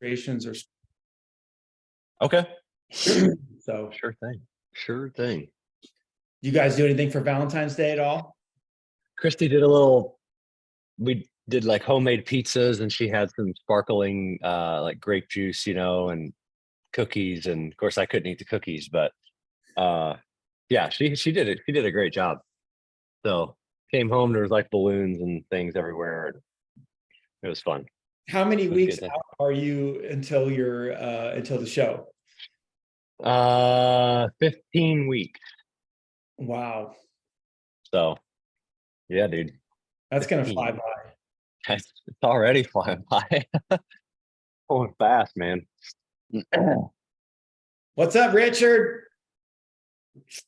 illustrations or Okay. so. Sure thing. You guys do anything for Valentine's Day at all? Christy we did like homemade pizzas, and she had some sparkling like grape juice, and cookies. And of course I couldn't eat the cookies, but yeah, she did it. She did a great job. So came home, there was like balloons and things everywhere. And it was fun. How many weeks Good. out are you until until the show? 15 weeks. Wow. So yeah, dude. That's gonna 15. fly by. It's already flying by. Going fast, man. What's up, Richard? Sure,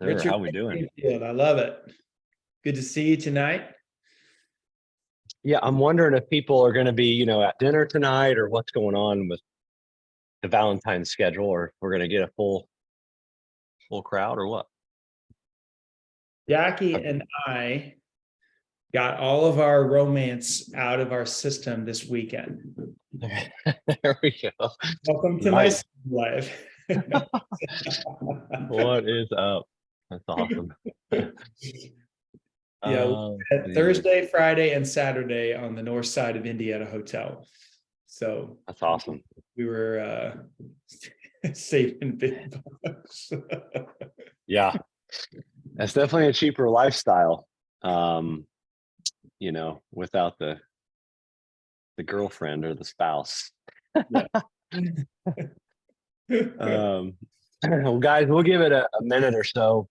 Richard, how we doing? I love it. Good to see you tonight. Yeah, I'm wondering if people are going to be, at dinner tonight, or what's going on with the Valentine's schedule, or if we're going to get a full crowd or what. Jackie and I got all of our romance out of our system this weekend. There we go. Welcome to my life. What is up? That's awesome. Yeah, Thursday, Friday, and Saturday on the north side of Indy at a hotel. So that's awesome. We were saving big bucks. Yeah, that's definitely a cheaper lifestyle. Without the girlfriend or the spouse. Well, guys, we'll give it a minute or so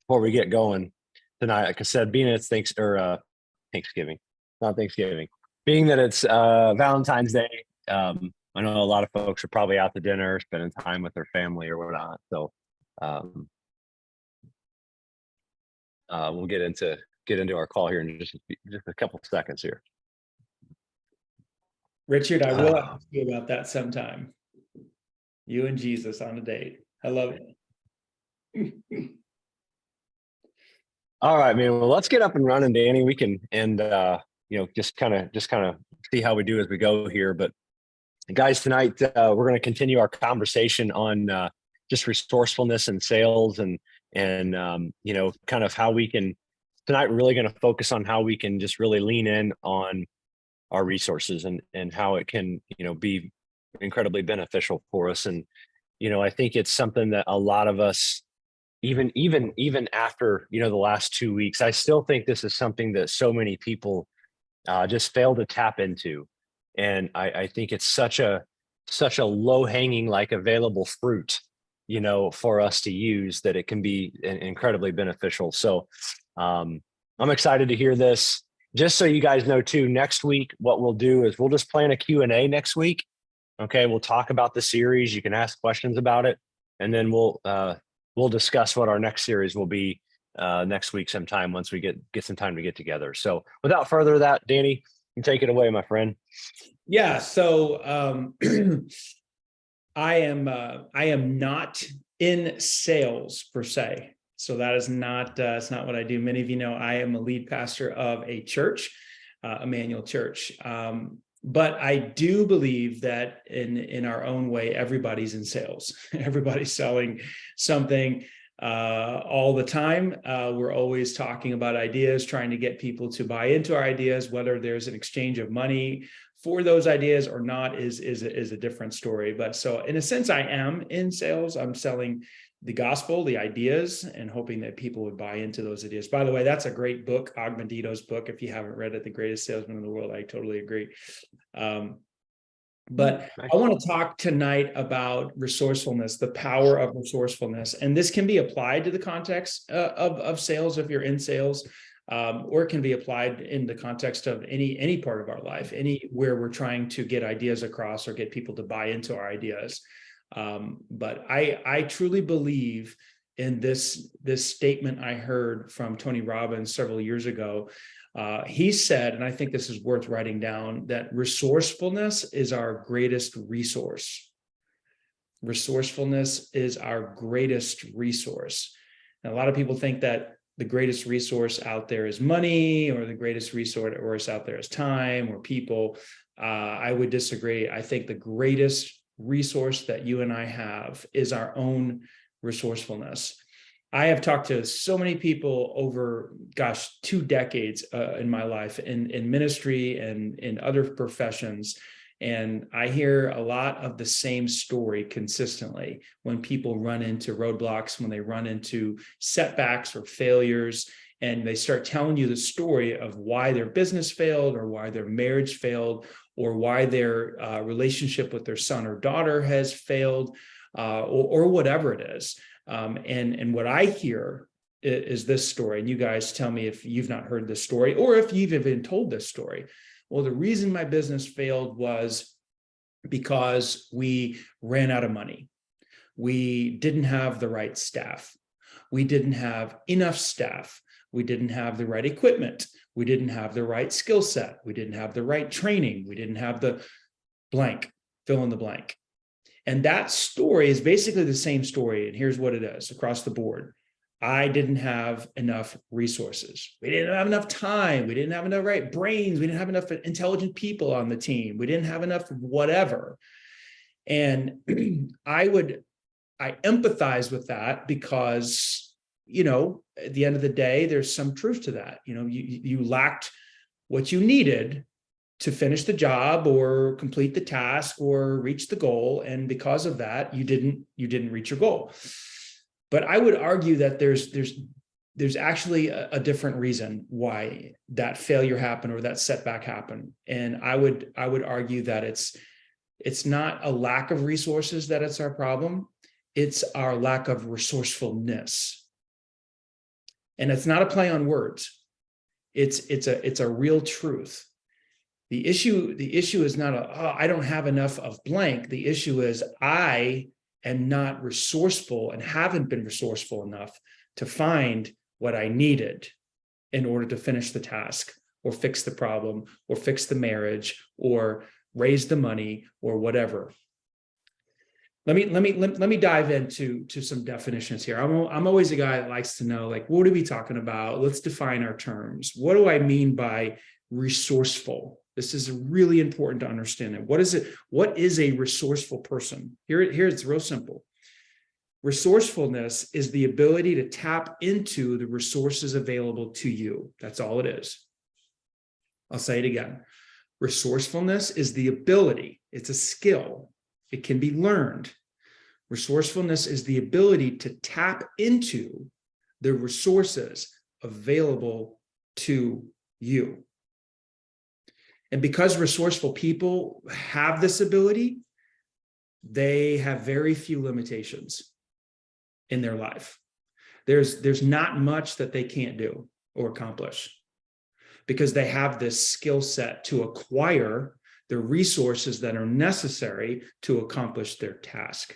before we get going tonight. Like I said, being it's Thanksgiving, not Thanksgiving, being that it's Valentine's Day. I know a lot of folks are probably out to dinner, spending time with their family or whatnot. So we'll get into our call here in just a couple of seconds here. Richard, I will ask you about that sometime. You and Jesus on a date. I love it. All right, man. Well, let's get up and running, Danny. We can, and just kind of see how we do as we go here. But guys, tonight we're going to continue our conversation on just resourcefulness and sales, and kind of how we can. Tonight, we're really going to focus on how we can just really lean in on our resources and how it can, be incredibly beneficial for us. And, I think it's something that a lot of us, even after, the last 2 weeks, I still think this is something that so many people just fail to tap into. And I think it's such a low hanging, like available fruit, for us to use, that it can be incredibly beneficial. So I'm excited to hear this. Just so you guys know too, next week, what we'll do is we'll just plan a Q&A next week. Okay. We'll talk about the series. You can ask questions about it. And then we'll discuss what our next series will be next week sometime, once we get some time to get together. So without further ado, Danny, you can take it away, my friend. Yeah. So I am not in sales per se. So that is not, it's not what I do. Many of you know, I am a lead pastor of a church, Emmanuel Church. But I do believe that in our own way, everybody's in sales. Everybody's selling something all the time. We're always talking about ideas, trying to get people to buy into our ideas. Whether there's an exchange of money for those ideas or not is a different story. But so in a sense, I am in sales. I'm selling the gospel, the ideas, and hoping that people would buy into those ideas. By the way, that's a great book, Og Mandito's book. If you haven't read it, The Greatest Salesman in the World, I totally agree. But I want to talk tonight about resourcefulness, the power of resourcefulness. And this can be applied to the context of sales if you're in sales, or it can be applied in the context of any part of our life, anywhere we're trying to get ideas across or get people to buy into our ideas. But I truly believe in this statement I heard from Tony Robbins several years ago. He said, and I think this is worth writing down, that resourcefulness is our greatest resource. Resourcefulness is our greatest resource. And a lot of people think that the greatest resource out there is money, or the greatest resource out there is time or people. I would disagree. I think the greatest resource that you and I have is our own resourcefulness. I have talked to so many people over, 2 decades in my life in ministry and in other professions. And I hear a lot of the same story consistently when people run into roadblocks, when they run into setbacks or failures, and they start telling you the story of why their business failed or why their marriage failed or why their relationship with their son or daughter has failed, or whatever it is. And what I hear is this story, and you guys tell me if you've not heard this story or if you've even told this story. Well, the reason my business failed was because we ran out of money. We didn't have the right staff. We didn't have enough staff. We didn't have the right equipment. We didn't have the right skill set. We didn't have the right training. We didn't have the blank, fill in the blank. And that story is basically the same story. And here's what it is across the board. I didn't have enough resources. We didn't have enough time. We didn't have enough right brains. We didn't have enough intelligent people on the team. We didn't have enough whatever. And I empathize with that because, at the end of the day, there's some truth to that. You lacked what you needed to finish the job or complete the task or reach the goal. And because of that, you didn't reach your goal. But I would argue that there's actually a different reason why that failure happened or that setback happened. And I would argue that it's not a lack of resources that it's our problem. It's our lack of resourcefulness. And it's not a play on words. It's a real truth. The issue is not I don't have enough of blank. The issue is I am not resourceful and haven't been resourceful enough to find what I needed in order to finish the task or fix the problem or fix the marriage or raise the money or whatever. Let me dive into some definitions here. I'm always a guy that likes to know, like, what are we talking about? Let's define our terms. What do I mean by resourceful? This is really important to understand it. What is it? What is a resourceful person? Here it's real simple. Resourcefulness is the ability to tap into the resources available to you. That's all it is. I'll say it again. Resourcefulness is the ability. It's a skill. It can be learned. Resourcefulness is the ability to tap into the resources available to you. And because resourceful people have this ability, they have very few limitations in their life. There's not much that they can't do or accomplish because they have this skill set to acquire the resources that are necessary to accomplish their task,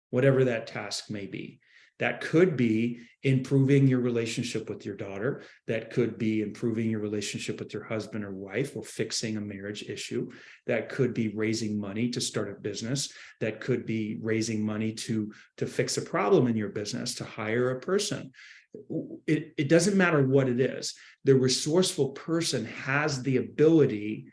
whatever that task may be. That could be improving your relationship with your daughter. That could be improving your relationship with your husband or wife or fixing a marriage issue. That could be raising money to start a business. That could be raising money to fix a problem in your business, to hire a person. It doesn't matter what it is. The resourceful person has the ability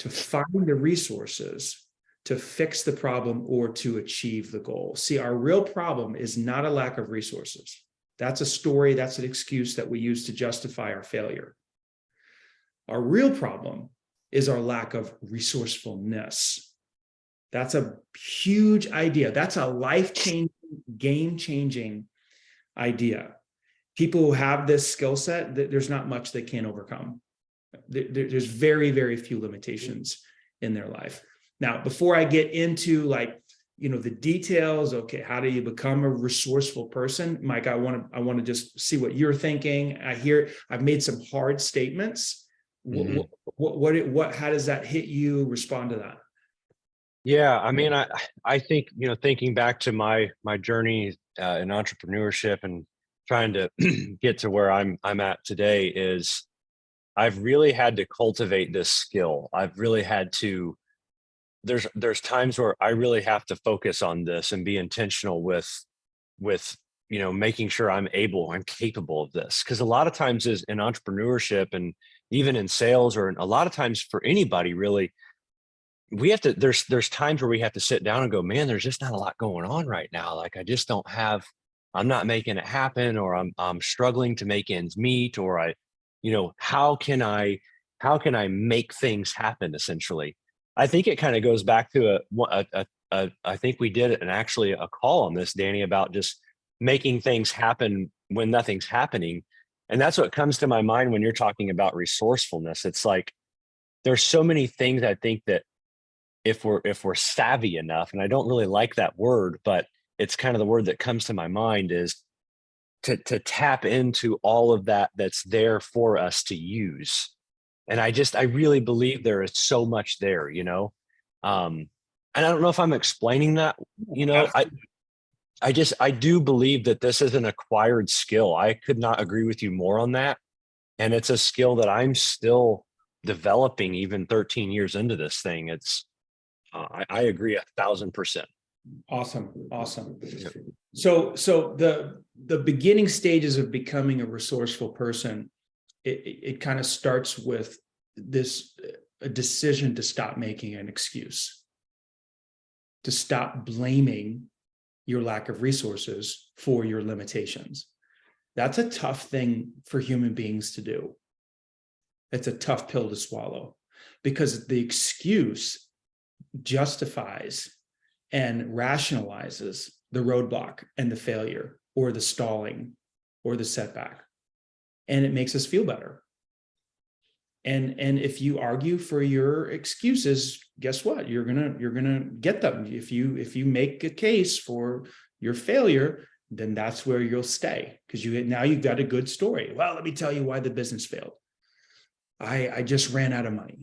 to find the resources to fix the problem or to achieve the goal. See, our real problem is not a lack of resources. That's a story, that's an excuse that we use to justify our failure. Our real problem is our lack of resourcefulness. That's a huge idea. That's a life-changing, game-changing idea. People who have this skill set, there's not much they can't overcome. There's very, very few limitations in their life. Now, before I get into the details, okay, how do you become a resourceful person? Mike, I want to just see what you're thinking. I've made some hard statements. Mm-hmm. How does that hit you? Respond to that. Yeah, I mean, I think, thinking back to my journey in entrepreneurship and trying to get to where I'm at today is I've really had to cultivate this skill. I've really had to, there's times where I really have to focus on this and be intentional with making sure I'm capable of this. Because a lot of times is in entrepreneurship and even in sales or a lot of times for anybody really, we have to, there's times where we have to sit down and go, man, there's just not a lot going on right now. Like I just don't have, I'm not making it happen, or I'm struggling to make ends meet, or how can I make things happen essentially? I think it kind of goes back to I think we did actually a call on this, Danny, about just making things happen when nothing's happening. And that's what comes to my mind when you're talking about resourcefulness. It's like, there's so many things I think that if we're savvy enough, and I don't really like that word, but it's kind of the word that comes to my mind, is to tap into all of that that's there for us to use. And I really believe there is so much there, and I don't know if I'm explaining that, you know, I, Absolutely. I do believe that this is an acquired skill. I could not agree with you more on that. And it's a skill that I'm still developing even 13 years into this thing. I agree 1,000%. Awesome. Awesome. Yeah. So the beginning stages of becoming a resourceful person, it kind of starts with a decision to stop making an excuse, to stop blaming your lack of resources for your limitations. That's a tough thing for human beings to do. It's a tough pill to swallow, because the excuse justifies and rationalizes the roadblock and the failure or the stalling or the setback, and it makes us feel better. And if you argue for your excuses, guess what? You're gonna get them. If you make a case for your failure, then that's where you'll stay, because you've got a good story. Well, let me tell you why the business failed. I just ran out of money.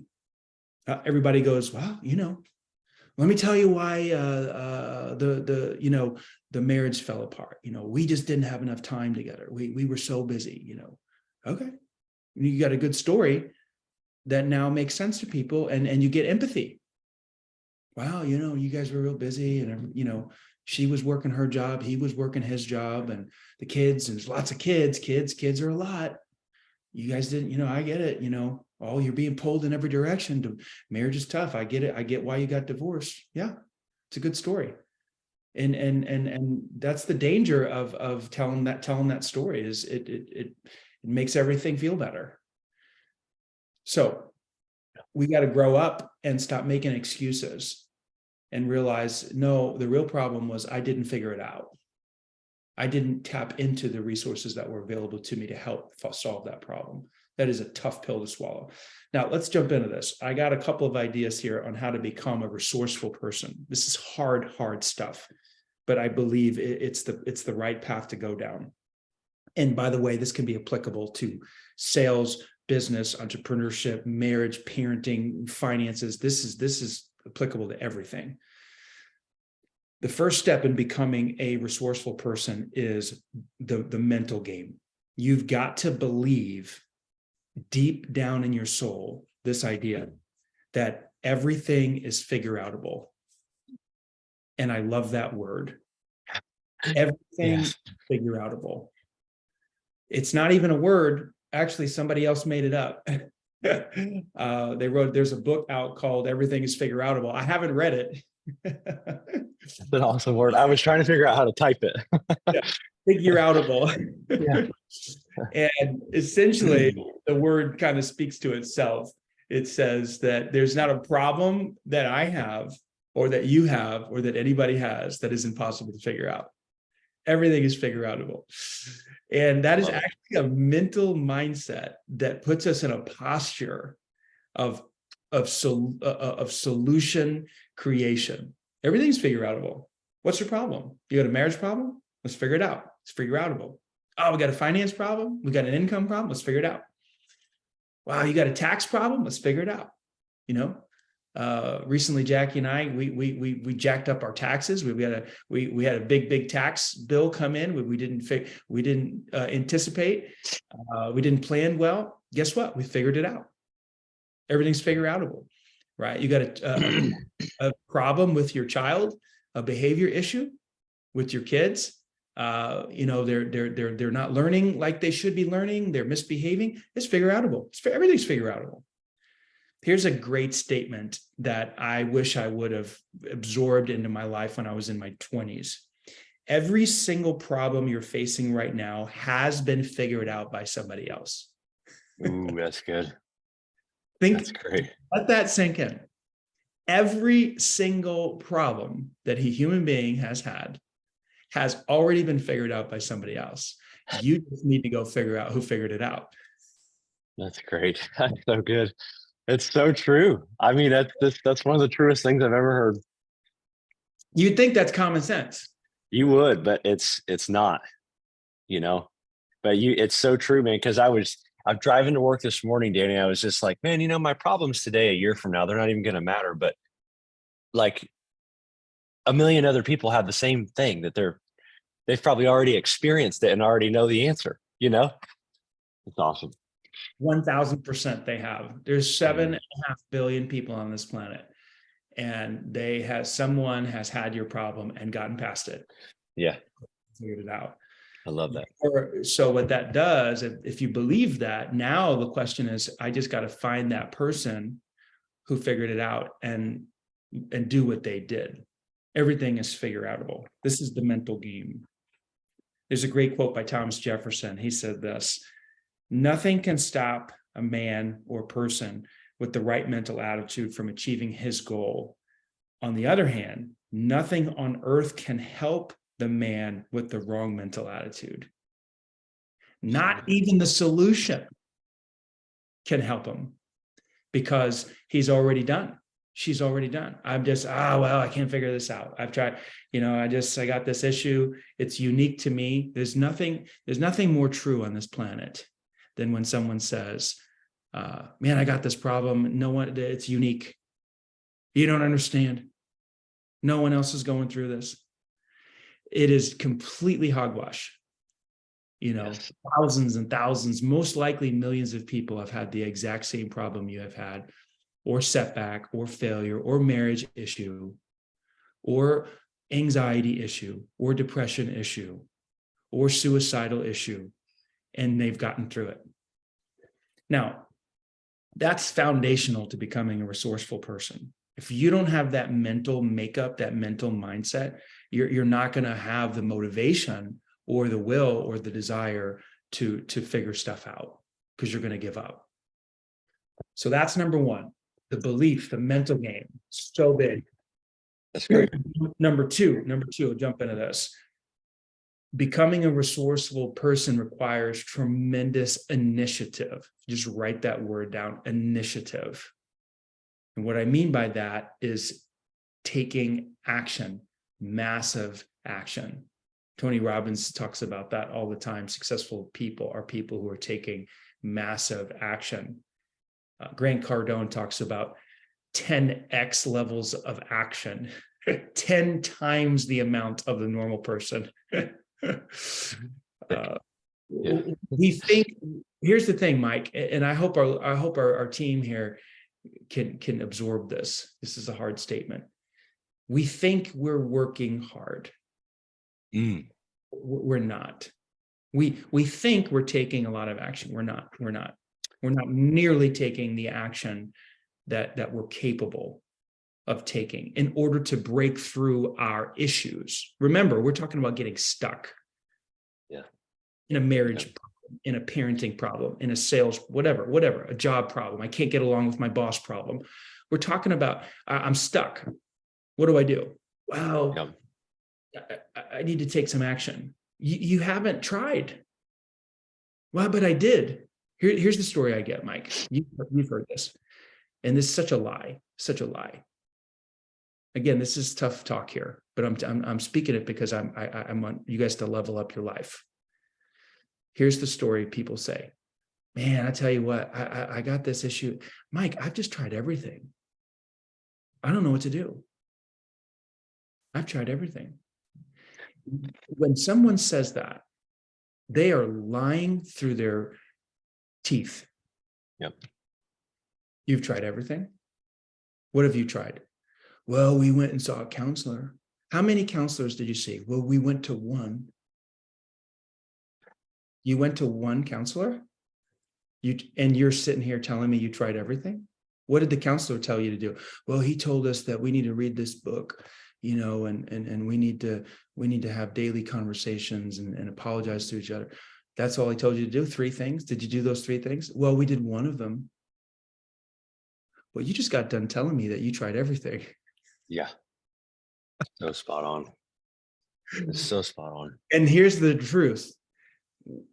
Everybody goes, well, let me tell you why the marriage fell apart. We just didn't have enough time together. We were so busy. Okay, you got a good story that now makes sense to people, and you get empathy. Wow, you guys were real busy, and she was working her job, he was working his job, and the kids, and there's lots of kids are a lot. You guys didn't, I get it, oh, you're being pulled in every direction. Marriage is tough. I get it. I get why you got divorced. Yeah, it's a good story. And that's the danger of telling that story, is it makes everything feel better. So we got to grow up and stop making excuses and realize, no, the real problem was I didn't figure it out. I didn't tap into the resources that were available to me to help solve that problem. That is a tough pill to swallow. Now, let's jump into this. I got a couple of ideas here on how to become a resourceful person. This is hard stuff, but I believe it's the right path to go down. And by the way, this can be applicable to sales, business, entrepreneurship, marriage, parenting, finances. This is applicable to everything. The first step in becoming a resourceful person is the mental game. You've got to believe deep down in your soul this idea that everything is figure-outable. And I love that word. Everything is figure-outable. It's not even a word. Actually, somebody else made it up. There's a book out called Everything is Figure-Outable. I haven't read it. That's an awesome word. I was trying to figure out how to type it. Yeah, figure-outable. Yeah. And essentially, the word kind of speaks to itself. It says that there's not a problem that I have, or that you have, or that anybody has that is impossible to figure out. Everything is figure-outable. And that is actually a mental mindset that puts us in a posture of solution creation. Everything's figure-outable. What's your problem? You got a marriage problem? Let's figure it out. It's figure-outable. Oh, we got a finance problem. We got an income problem. Let's figure it out. Wow, you got a tax problem. Let's figure it out. Recently, Jackie and I, we jacked up our taxes. We had a big tax bill come in. We didn't anticipate. We didn't plan well. Guess what? We figured it out. Everything's figure-outable, right? You got a problem with your child, a behavior issue with your kids. They're not learning like they should be learning. They're misbehaving. It's figure-outable. Everything's figure-outable. Here's a great statement that I wish I would have absorbed into my life when I was in my 20s. Every single problem you're facing right now has been figured out by somebody else. Ooh, that's good. That's great. Let that sink in. Every single problem that a human being has had has already been figured out by somebody else. You just need to go figure out who figured it out. That's great. That's so good. It's so true. I mean, that's one of the truest things I've ever heard. You'd think that's common sense. You would, but it's not, you know. But it's so true, man. Because I'm driving to work this morning, Danny. I was just like, man, my problems today, a year from now, they're not even going to matter. But like a million other people have the same thing that they've probably already experienced it and already know the answer. It's awesome. 1000% they have. There's 7.5 billion people on this planet, and someone has had your problem and gotten past it. Yeah. Figured it out. I love that. So what that does, if you believe that, now the question is, I just got to find that person who figured it out and do what they did. Everything is figure outable. This is the mental game. There's a great quote by Thomas Jefferson. He said this: nothing can stop a man or person with the right mental attitude from achieving his goal. On the other hand, nothing on earth can help the man with the wrong mental attitude. Not even the solution can help him, because he's already done. She's already done. I'm just, I can't figure this out. I've tried, I got this issue. It's unique to me. There's nothing more true on this planet than when someone says, man, I got this problem. No one, it's unique. You don't understand. No one else is going through this. It is completely hogwash. Yes. Thousands and thousands, most likely millions of people have had the exact same problem you have had, or setback, or failure, or marriage issue, or anxiety issue, or depression issue, or suicidal issue, and they've gotten through it. Now, that's foundational to becoming a resourceful person. If you don't have that mental makeup, that mental mindset, you're not going to have the motivation or the will or the desire to figure stuff out, because you're going to give up. So that's number one, the belief, the mental game, so big. That's great. Number two, I'll jump into this. Becoming a resourceful person requires tremendous initiative. Just write that word down, initiative. And what I mean by that is taking action, massive action. Tony Robbins talks about that all the time. Successful people are people who are taking massive action. Grant Cardone talks about 10x levels of action, 10 times the amount of the normal person. We think, here's the thing, Mike, and I hope our team here can absorb this. This is a hard statement. We think we're working hard. We're not. We think we're taking a lot of action. We're not nearly taking the action that we're capable of taking in order to break through our issues. Remember, we're talking about getting stuck. Yeah. In a marriage problem, in a parenting problem, in a sales, whatever, a job problem. I can't get along with my boss problem. We're talking about, I'm stuck. What do I do? Well, I need to take some action. You haven't tried. Well, but I did. Here's the story I get, Mike. You've heard this. And this is such a lie. Again, this is tough talk here, but I'm speaking it because I want you guys to level up your life. Here's the story people say, man, I tell you what, I got this issue. Mike, I've just tried everything. I don't know what to do. I've tried everything. When someone says that, they are lying through their teeth. Yep. You've tried everything? What have you tried? Well, we went and saw a counselor. How many counselors did you see? Well, we went to one. You went to one counselor? And you're sitting here telling me you tried everything? What did the counselor tell you to do? Well, he told us that we need to read this book, and we need to have daily conversations and apologize to each other. That's all he told you to do? 3 things? Did you do those 3 things? Well, we did one of them. Well, you just got done telling me that you tried everything. Yeah. So spot on. It's so spot on. And here's the truth.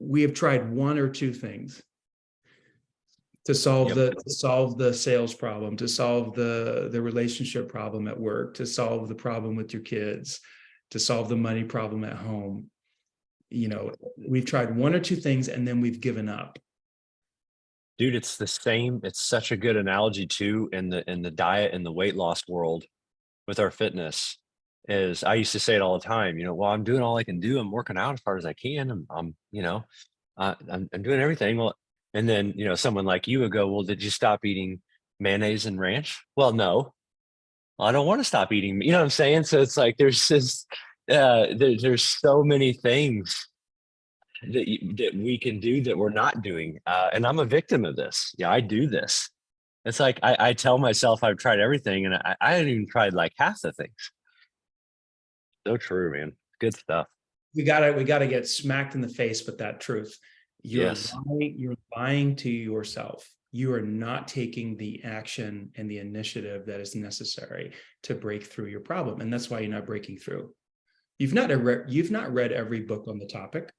We have tried 1 or 2 things to solve the sales problem, to solve the relationship problem at work, to solve the problem with your kids, to solve the money problem at home. We've tried 1 or 2 things and then we've given up. Dude, it's the same. It's such a good analogy too in the diet and the weight loss world with our fitness. Is I used to say it all the time, well, I'm doing all I can do. I'm working out as hard as I can. I'm doing everything. Well, and then, someone like you would go, well, did you stop eating mayonnaise and ranch? Well, no, I don't want to stop eating. You know what I'm saying? So it's like, there's there's so many things that we can do that we're not doing. And I'm a victim of this. Yeah, I do this. It's like, I tell myself I've tried everything and I haven't even tried like half the things. So true, man. Good stuff. We gotta get smacked in the face with that truth. You're lying to yourself. You are not taking the action and the initiative that is necessary to break through your problem. And that's why you're not breaking through. You've not read every book on the topic.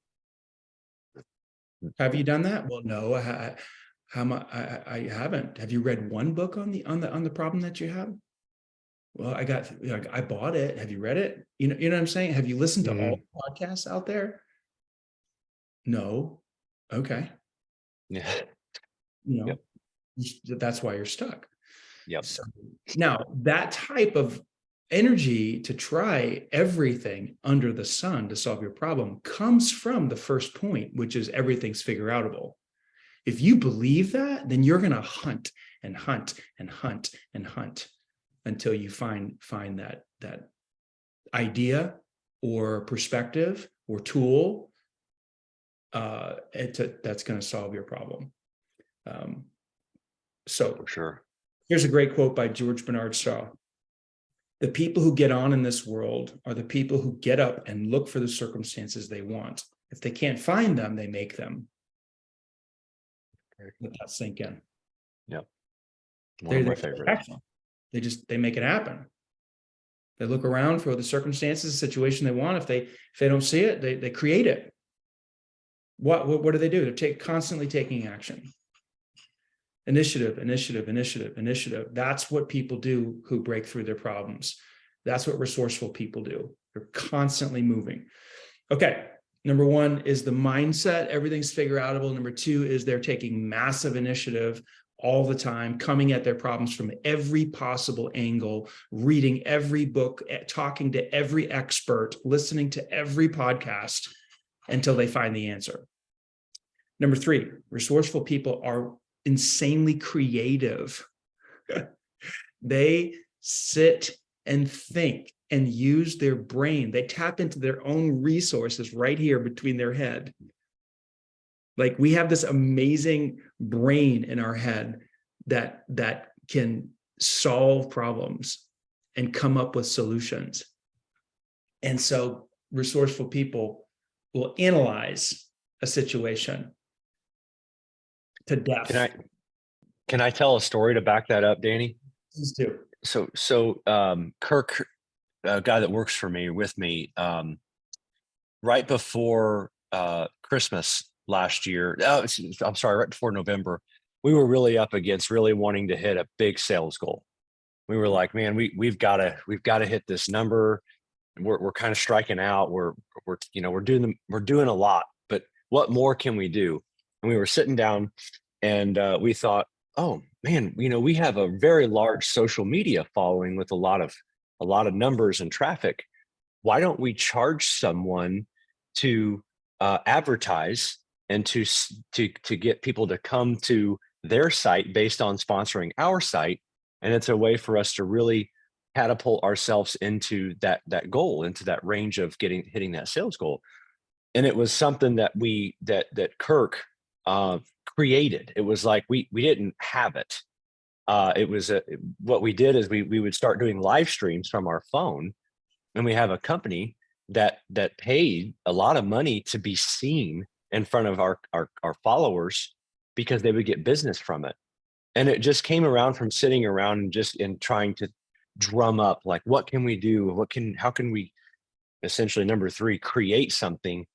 Have you done that? Well, no, I haven't. Have you read 1 book on the problem that you have? Well, I bought it. Have you read it? You know what I'm saying? Have you listened to all the podcasts out there? No. Okay. Yeah. That's why you're stuck. Yep. So now that type of energy to try everything under the sun to solve your problem comes from the first point, which is everything's figure outable. If you believe that, then you're going to hunt and hunt and hunt and hunt until you find that idea or perspective or tool that's going to solve your problem. So for sure. Here's a great quote by George Bernard Shaw. The people who get on in this world are the people who get up and look for the circumstances they want. If they can't find them, they make them. Let that sink in. Yep. One of my favorites. They make it happen. They look around for the circumstances, the situation they want. If they don't see it, they create it. What do? They're constantly taking action. Initiative. That's what people do who break through their problems. That's what resourceful people do. They're constantly moving. Okay. Number 1 is the mindset. Everything's figure outable. Number 2 is they're taking massive initiative all the time, coming at their problems from every possible angle, reading every book, talking to every expert, listening to every podcast until they find the answer. Number 3, resourceful people are insanely creative. They sit and think and use their brain. They tap into their own resources right here between their head. Like we have this amazing brain in our head that can solve problems and come up with solutions. And so resourceful people will analyze a situation to death. Can I tell a story to back that up, Danny? Please do. So Kirk, a guy that works for me with me, right before Christmas last year, I'm sorry, right before November, we were really up against really wanting to hit a big sales goal. We were like, man, we've got to hit this number. We're kind of striking out. We're doing a lot, but what more can we do? And we were sitting down and we thought, oh man, we have a very large social media following with a lot of numbers and traffic. Why don't we charge someone to advertise and to get people to come to their site based on sponsoring our site? And it's a way for us to really catapult ourselves into that goal, into that range of hitting that sales goal. And it was something that that Kirk created. It was like we didn't have it. It was what we did is we would start doing live streams from our phone, and we have a company that paid a lot of money to be seen in front of our followers because they would get business from it. And it just came around from sitting around and just in trying to drum up, like, what can we do? How can we essentially, number three, create something?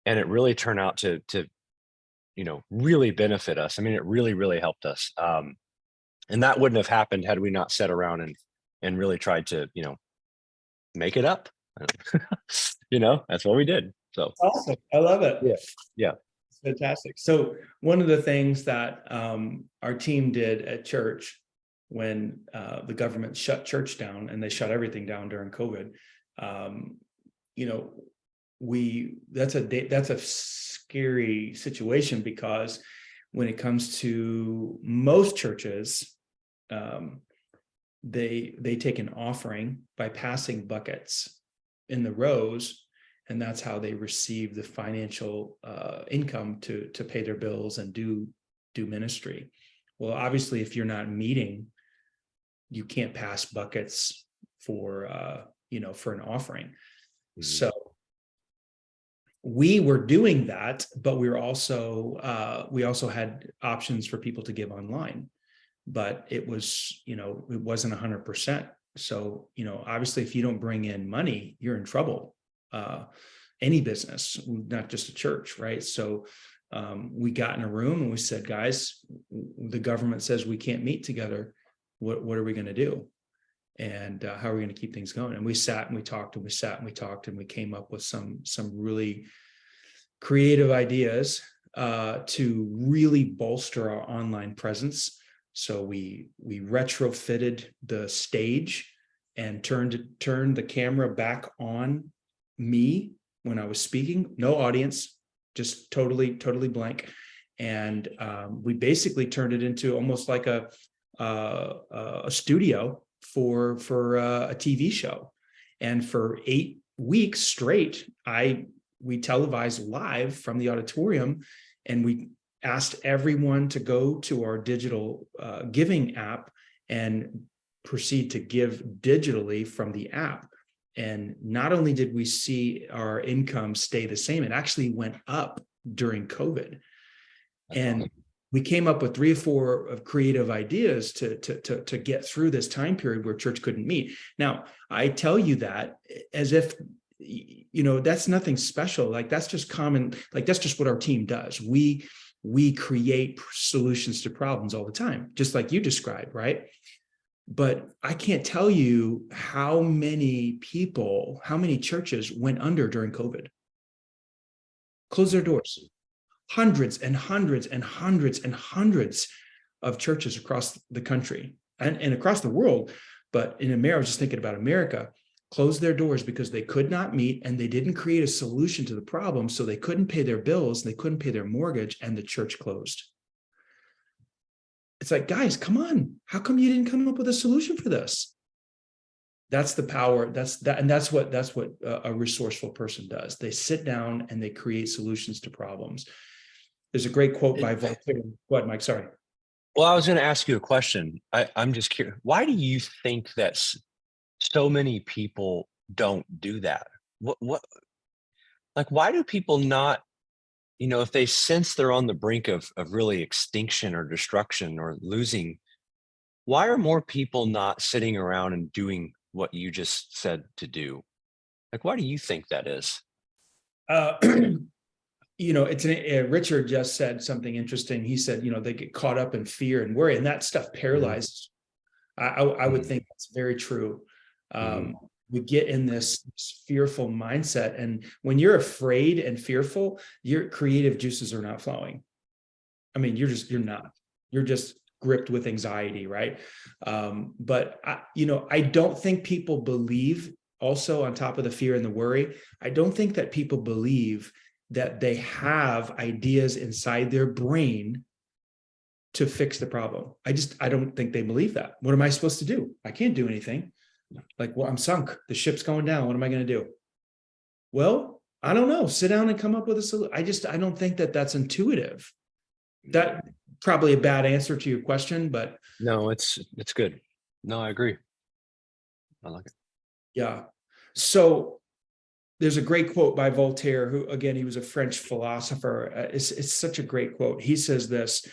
And it really turned out to really benefit us. I mean, it really, really helped us. And that wouldn't have happened had we not sat around and really tried to, make it up. That's what we did. So Awesome. I love it. yeah, yeah. It's fantastic. So one of the things that our team did at church when the government shut church down, and they shut everything down during COVID, that's a scary situation, because when it comes to most churches, they take an offering by passing buckets in the rows, and that's how they receive the financial income to pay their bills and do ministry. Well, obviously, if you're not meeting, you can't pass buckets for an offering. Mm-hmm. So we were doing that, but we also had options for people to give online, but it wasn't 100%. So, obviously, if you don't bring in money, you're in trouble. Any business, not just a church, right? So we got in a room and we said, guys, the government says we can't meet together. What are we going to do? And how are we going to keep things going? And we sat and we talked and we sat and we talked, and we came up with some really creative ideas to really bolster our online presence. So we retrofitted the stage and turned the camera back on me when I was speaking. No audience, just totally blank. And we basically turned it into almost like a studio for a TV show. And for 8 weeks straight, we televised live from the auditorium, and we asked everyone to go to our digital giving app and proceed to give digitally from the app. And not only did we see our income stay the same, it actually went up during COVID. And awesome. We came up with 3 or 4 of creative ideas to get through this time period where church couldn't meet. Now, I tell you that as if, that's nothing special. Like, that's just common. Like, that's just what our team does. We create solutions to problems all the time, just like you described, right? But I can't tell you how many churches went under during COVID, closed their doors. Hundreds and hundreds and hundreds and hundreds of churches across the country and across the world. But in America, I was just thinking about America, closed their doors because they could not meet, and they didn't create a solution to the problem. So they couldn't pay their bills, they couldn't pay their mortgage, and the church closed. It's like, guys, come on. How come you didn't come up with a solution for this? That's the power. That's what a resourceful person does. They sit down and they create solutions to problems. There's a great quote by Voltaire. Go ahead, Mike. Sorry. Well, I was going to ask you a question. I'm just curious. Why do you think that so many people don't do that? Why do people not, if they sense they're on the brink of really extinction or destruction or losing, why are more people not sitting around and doing what you just said to do? Like, why do you think that is? Richard just said something interesting. He said, they get caught up in fear and worry, and that stuff paralyzes. I would think that's very true. We get in this fearful mindset, and when you're afraid and fearful, your creative juices are not flowing. I mean, you're not. You're just gripped with anxiety, right? But I don't think people believe. Also, on top of the fear and the worry, I don't think that people believe that they have ideas inside their brain to fix the problem. I don't think they believe that. What am I supposed to do? I can't do anything. Like, well, I'm sunk. The ship's going down. What am I going to do? Well, I don't know. Sit down and come up with a solution. I don't think that that's intuitive. That probably a bad answer to your question, but No, it's good. No, I agree. I like it. Yeah. So there's a great quote by Voltaire, who, again, he was a French philosopher. It's such a great quote. He says this: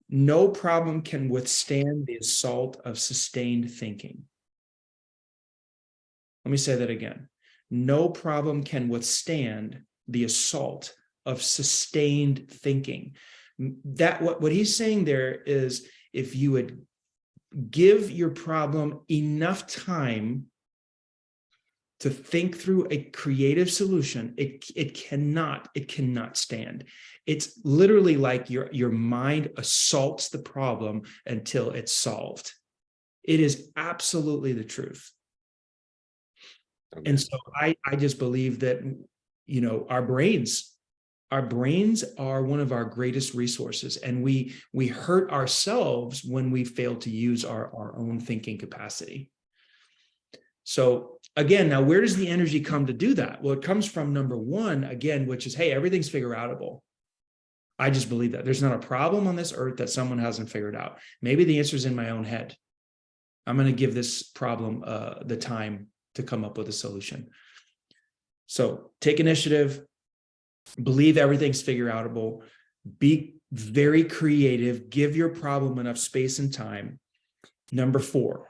no problem can withstand the assault of sustained thinking. Let me say that again. No problem can withstand the assault of sustained thinking. That what he's saying there is, if you would give your problem enough time to think through a creative solution, it cannot stand. It's literally like your mind assaults the problem until it's solved. It is absolutely the truth. Okay. And so I just believe that, our brains are one of our greatest resources, and we hurt ourselves when we fail to use our own thinking capacity. So again, now where does the energy come to do that? Well, it comes from number one, again, which is, hey, everything's figure outable. I just believe that there's not a problem on this earth that someone hasn't figured out. Maybe the answer is in my own head. I'm going to give this problem the time to come up with a solution. So take initiative, believe everything's figure outable, be very creative, give your problem enough space and time. Number 4,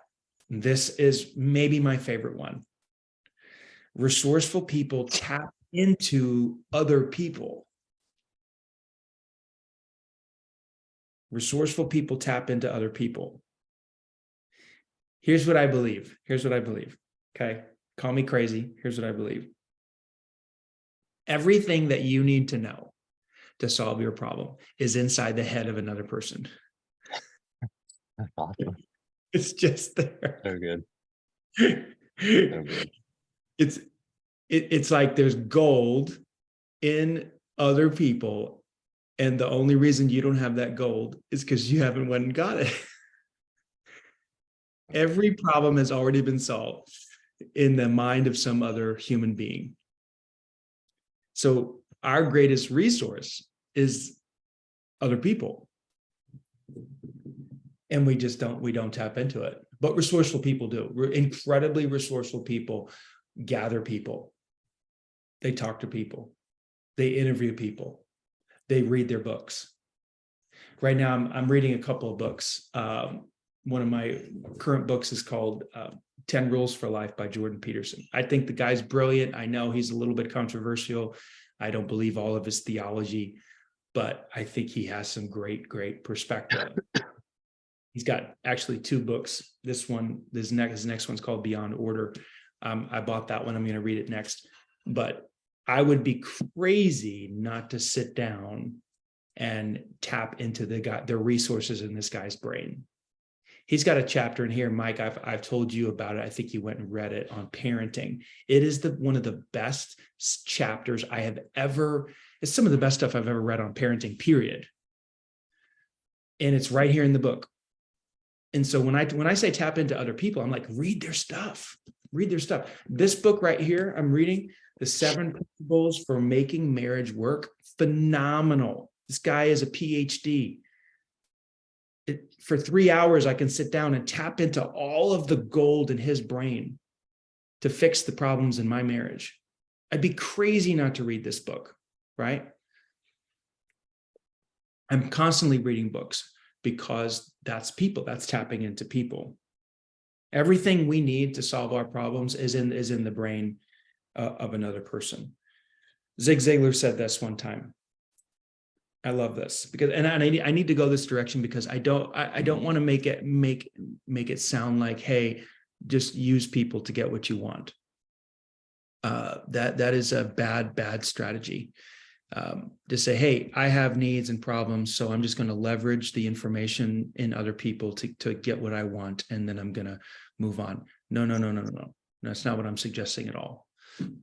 this is maybe my favorite one. Resourceful people tap into other people. Resourceful people tap into other people. Here's what I believe. Okay. Call me crazy. Here's what I believe. Everything that you need to know to solve your problem is inside the head of another person. That's awesome. It's just there. So good. So good. It's like there's gold in other people, and the only reason you don't have that gold is because you haven't went and got it. Every problem has already been solved in the mind of some other human being. So our greatest resource is other people. And we don't tap into it. But resourceful people do. We're incredibly resourceful people gather people. They talk to people. They interview people. They read their books. Right now, I'm reading a couple of books. One of my current books is called 10 Rules for Life by Jordan Peterson. I think the guy's brilliant. I know he's a little bit controversial. I don't believe all of his theology, but I think he has some great perspective. He's got actually 2 books. His next one's called Beyond Order. I bought that one. I'm going to read it next. But I would be crazy not to sit down and tap into the resources in this guy's brain. He's got a chapter in here, Mike. I've told you about it. I think you went and read it, on parenting. It is one of the best chapters I have ever. It's some of the best stuff I've ever read on parenting, period. And it's right here in the book. And so when I say tap into other people, I'm like, read their stuff. This book right here, I'm reading, The 7 Principles for Making Marriage Work. Phenomenal. This guy is a PhD. For 3 hours, I can sit down and tap into all of the gold in his brain to fix the problems in my marriage. I'd be crazy not to read this book, right? I'm constantly reading books because that's tapping into people. Everything we need to solve our problems is in the brain of another person. Zig Ziglar said this one time. I love this because, and I need to go this direction because I don't want to make it sound like, hey, just use people to get what you want. That is a bad strategy. To say, hey, I have needs and problems, so I'm just going to leverage the information in other people to get what I want, and then I'm going to move on. No. That's not what I'm suggesting at all.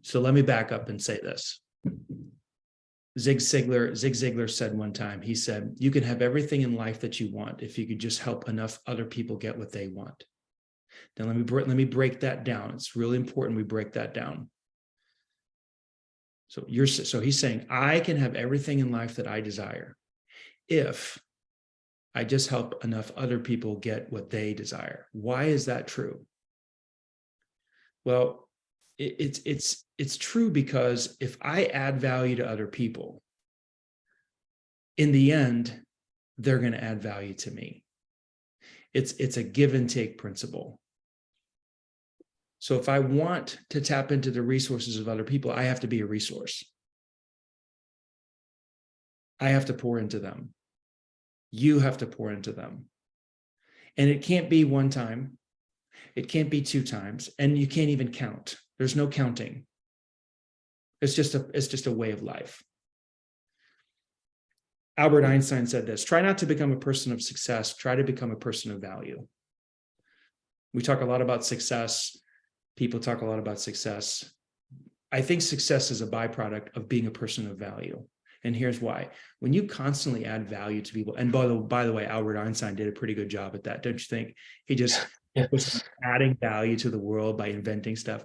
So let me back up and say this. Zig Ziglar said one time, he said, you can have everything in life that you want if you could just help enough other people get what they want. Now let me break that down. It's really important we break that down. So he's saying, I can have everything in life that I desire if I just help enough other people get what they desire. Why is that true? Well, it's true because if I add value to other people, in the end, they're going to add value to me. It's a give and take principle. So if I want to tap into the resources of other people, I have to be a resource. I have to pour into them. You have to pour into them. And it can't be one time. It can't be 2 times. And you can't even count. There's no counting. It's just a way of life. Albert Einstein said this: try not to become a person of success, try to become a person of value. We talk a lot about success. People talk a lot about success. I think success is a byproduct of being a person of value. And here's why. When you constantly add value to people, and by the way, Albert Einstein did a pretty good job at that, don't you think? He just was adding value to the world by inventing stuff.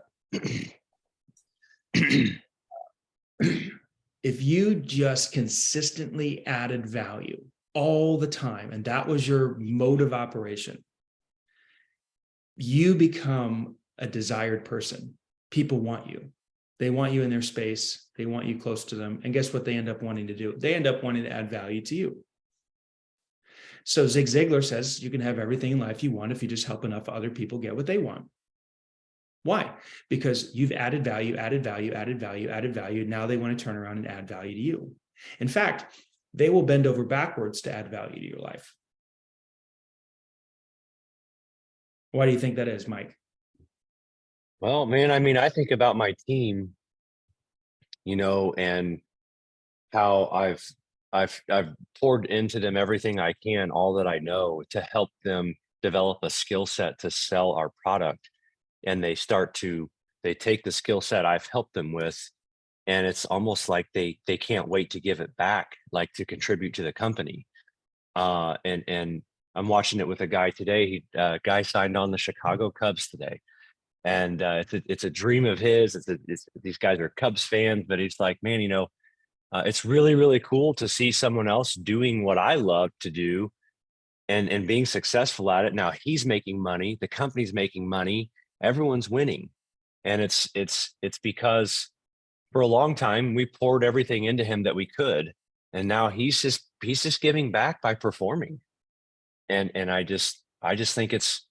If you just consistently added value all the time, and that was your mode of operation, you become a desired person. People want you. They want you in their space. They want you close to them. And guess what they end up wanting to do? They end up wanting to add value to you. So Zig Ziglar says you can have everything in life you want if you just help enough other people get what they want. Why? Because you've added value, added value, added value, added value. Now they want to turn around and add value to you. In fact, they will bend over backwards to add value to your life. Why do you think that is, Mike? Well, man, I mean, I think about my team, and how I've poured into them everything I can, all that I know, to help them develop a skill set to sell our product. And they take the skill set I've helped them with, and it's almost like they can't wait to give it back, like to contribute to the company. And I'm watching it with a guy today. Guy signed on the Chicago Cubs today. And it's a dream of his. These guys are Cubs fans, but he's like, man, it's really, really cool to see someone else doing what I love to do and being successful at it. Now he's making money, the company's making money, everyone's winning. And it's because for a long time we poured everything into him that we could. And now he's just giving back by performing. And I just think it's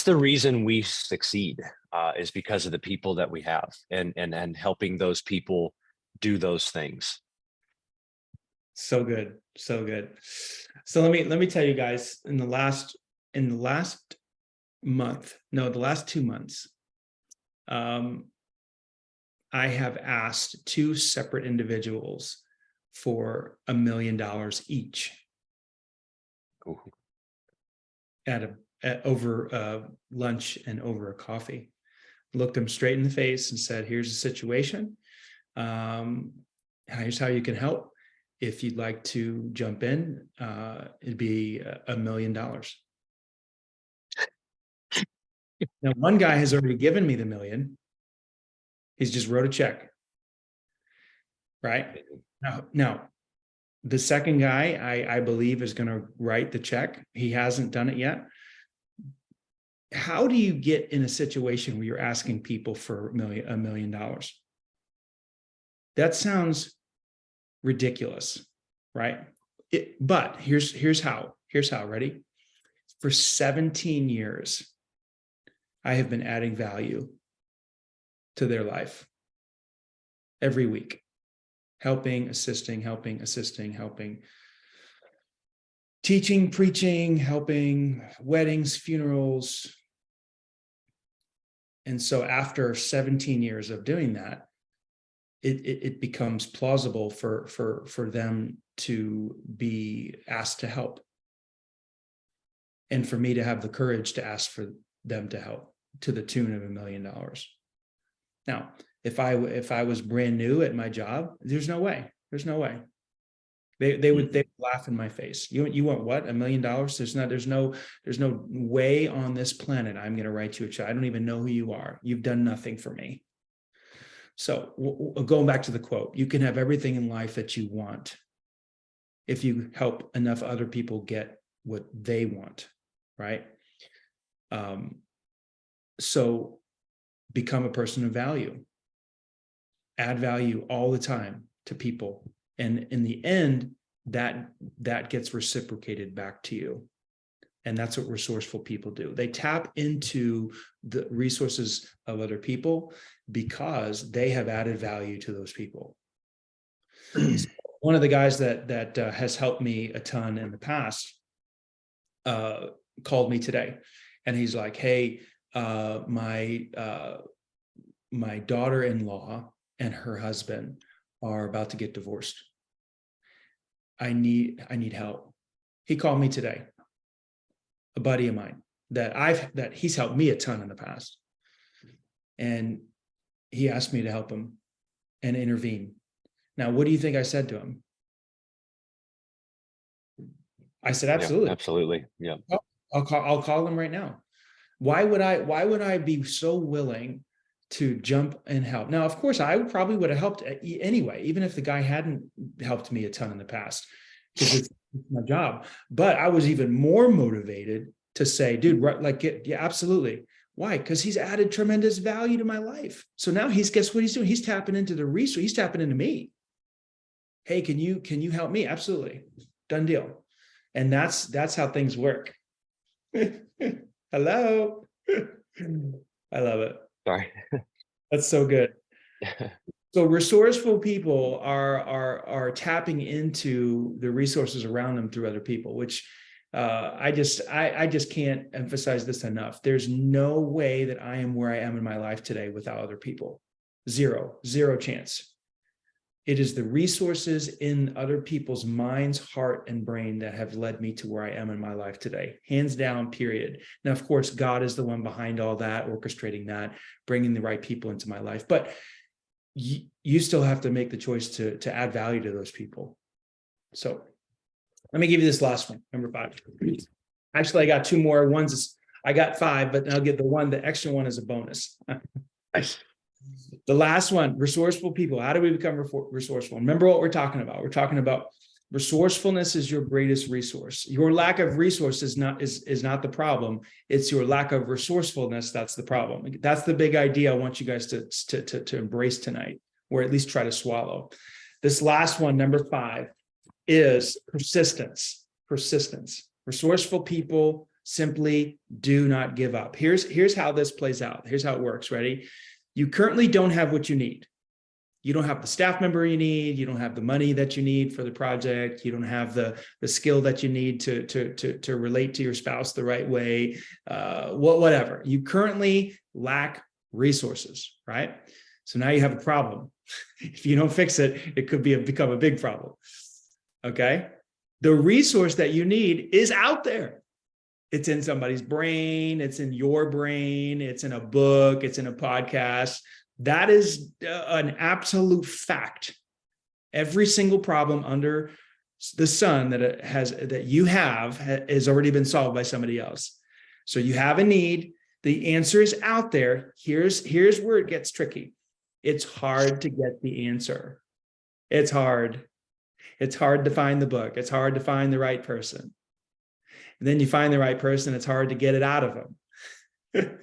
the reason we succeed, is because of the people that we have and helping those people do those things. So good. So good. So let me tell you guys, the last 2 months, I have asked 2 separate individuals for $1 million each. Ooh. Over lunch and over a coffee. Looked them straight in the face and said, here's the situation. Here's how you can help. If you'd like to jump in, it'd be $1 million. Now, one guy has already given me the $1 million. He's just wrote a check. Right? Now, the second guy, I believe, is going to write the check. He hasn't done it yet. How do you get in a situation where you're asking people for $1 million? That sounds ridiculous, right? But here's how. Ready? For 17 years, I have been adding value to their life every week, helping, assisting, teaching, preaching, helping weddings, funerals. And so after 17 years of doing that, it becomes plausible for them to be asked to help. And for me to have the courage to ask for them to help to the tune of $1 million. Now, if I was brand new at my job, there's no way. They would laugh in my face. You want what? $1 million? There's no way on this planet I'm going to write you a check. I don't even know who you are. You've done nothing for me. So going back to the quote, you can have everything in life that you want if you help enough other people get what they want, right? So become a person of value, add value all the time to people. And in the end, that gets reciprocated back to you. And that's what resourceful people do. They tap into the resources of other people because they have added value to those people. One of the guys that has helped me a ton in the past called me today, and he's like, "Hey, my daughter-in-law and her husband are about to get divorced. I need help." He called me today. A buddy of mine that he's helped me a ton in the past, and he asked me to help him and intervene. Now, what do you think I said to him? I said, absolutely. Yeah, absolutely. Yeah. I'll call him right now. Why would I be so willing to jump and help? Now, of course, I probably would have helped anyway, even if the guy hadn't helped me a ton in the past, because it's my job. But I was even more motivated to say, dude, like, yeah, absolutely. Why? Because he's added tremendous value to my life. So now guess what he's doing? He's tapping into the resource. He's tapping into me. Hey, can you help me? Absolutely. Done deal. And that's how things work. Hello. I love it. Sorry. That's so good. So resourceful people are tapping into the resources around them through other people, which I just can't emphasize this enough. There's no way that I am where I am in my life today without other people. Zero chance. It is the resources in other people's minds, heart, and brain that have led me to where I am in my life today. Hands down, period. Now, of course, God is the one behind all that, orchestrating that, bringing the right people into my life. But you still have to make the choice to add value to those people. So let me give you this last one, number 5. Actually, I got 2 more. I got 5, but I'll get the extra one as a bonus. Nice. The last one, resourceful people. How do we become resourceful? Remember what we're talking about. We're talking about resourcefulness is your greatest resource. Your lack of resource is not the problem. It's your lack of resourcefulness that's the problem. That's the big idea I want you guys to embrace tonight, or at least try to swallow. This last one, number 5, is persistence. Persistence. Resourceful people simply do not give up. Here's how this plays out. Here's how it works. Ready? You currently don't have what you need. You don't have the staff member you need. You don't have the money that you need for the project. You don't have the skill that you need to relate to your spouse the right way. Whatever. You currently lack resources, right? So now you have a problem. If you don't fix it, it could become a big problem. Okay? The resource that you need is out there. It's in somebody's brain. It's in your brain. It's in a book. It's in a podcast. That is an absolute fact. Every single problem under the sun that you have has already been solved by somebody else. So you have a need. The answer is out there. Here's where it gets tricky. It's hard to get the answer. It's hard. It's hard to find the book. It's hard to find the right person. And then you find the right person, it's hard to get it out of them.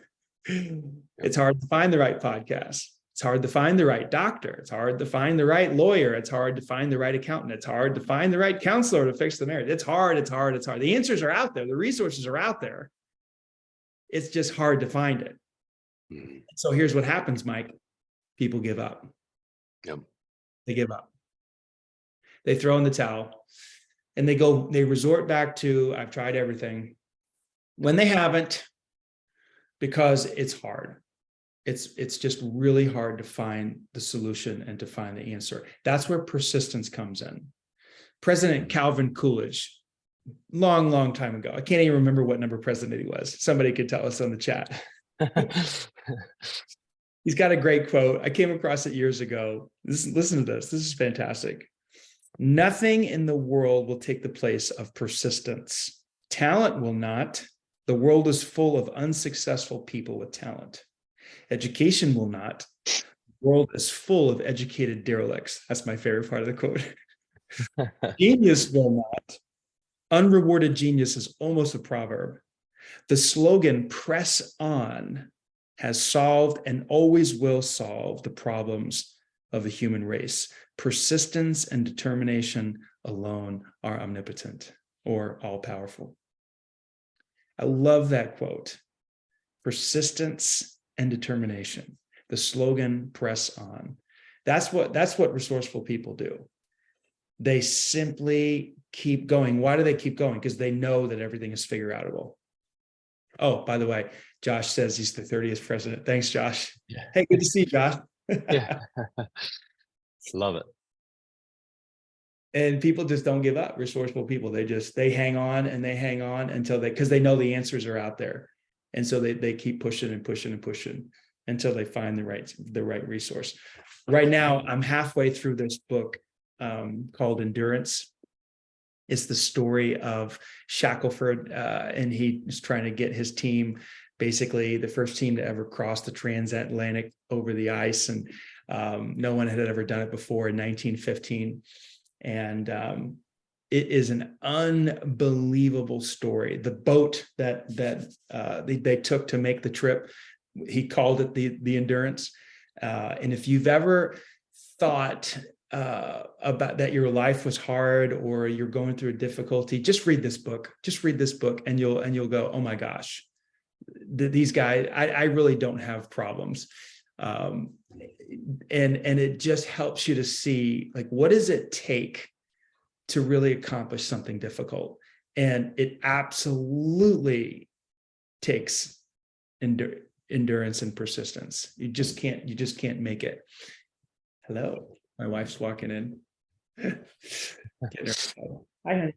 It's hard to find the right podcast. It's hard to find the right doctor. It's hard to find the right lawyer. It's hard to find the right accountant. It's hard to find the right counselor to fix the marriage. It's hard. The answers are out there. The resources are out there. It's just hard to find it. Mm-hmm. So here's what happens, Mike. People give up. Yep. They give up. They throw in the towel. And they resort back to, I've tried everything, when they haven't, because it's hard. It's just really hard to find the solution and to find the answer. That's where persistence comes in. President Calvin Coolidge, long time ago, I can't even remember what number president he was. Somebody could tell us on the chat. He's got a great quote. I came across it years ago. Listen to this. This is fantastic. Nothing in the world will take the place of persistence. Talent will not. The world is full of unsuccessful people with talent. Education will not. The world is full of educated derelicts. That's my favorite part of the quote. Genius will not. Unrewarded genius is almost a proverb. The slogan, press on, has solved and always will solve the problems of the human race. Persistence and determination alone are omnipotent or all powerful. I love that quote. Persistence and determination. The slogan, press on. That's what resourceful people do. They simply keep going. Why do they keep going? Because they know that everything is figure outable. Oh, by the way, Josh says he's the 30th president. Thanks, Josh. Yeah. Hey, good to see you, Josh. Yeah. Love it. And people just don't give up. Resourceful people, they hang on and they hang on until because they know the answers are out there. And so they keep pushing and pushing and pushing until they find the right resource. Right now, I'm halfway through this book called Endurance. It's the story of Shackelford, and he is trying to get his team, basically the first team to ever cross the transatlantic over the ice. And no one had ever done it before in 1915. And it is an unbelievable story. The boat that they took to make the trip, he called it the Endurance. And if you've ever thought about that your life was hard or you're going through a difficulty, just read this book. Just read this book, and you'll go, oh my gosh, these guys, I really don't have problems. And it just helps you to see, like, what does it take to really accomplish something difficult? And it absolutely takes endurance and persistence. You just can't make it. Hello, my wife's walking in. Hi, honey.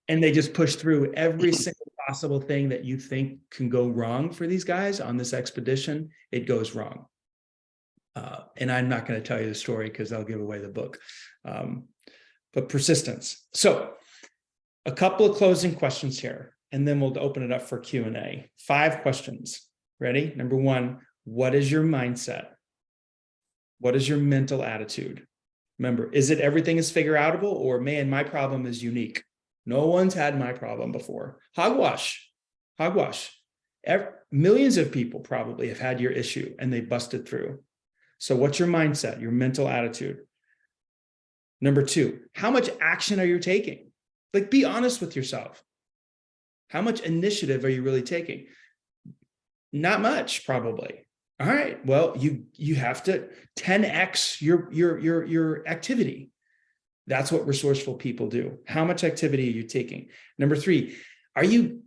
And they just push through every single possible thing that you think can go wrong for these guys on this expedition. It goes wrong. And I'm not going to tell you the story because I'll give away the book. But persistence. So a couple of closing questions here, and then we'll open it up for Q&A. 5 questions. Ready? Number 1, what is your mindset? What is your mental attitude? Remember, is it everything is figure outable, or man, my problem is unique? No one's had my problem before. Hogwash. Millions of people probably have had your issue and they busted through. So what's your mindset, your mental attitude? Number 2, how much action are you taking? Like, be honest with yourself. How much initiative are you really taking? Not much, probably. All right, well, you have to 10x your activity. That's what resourceful people do. How much activity are you taking? Number 3, are you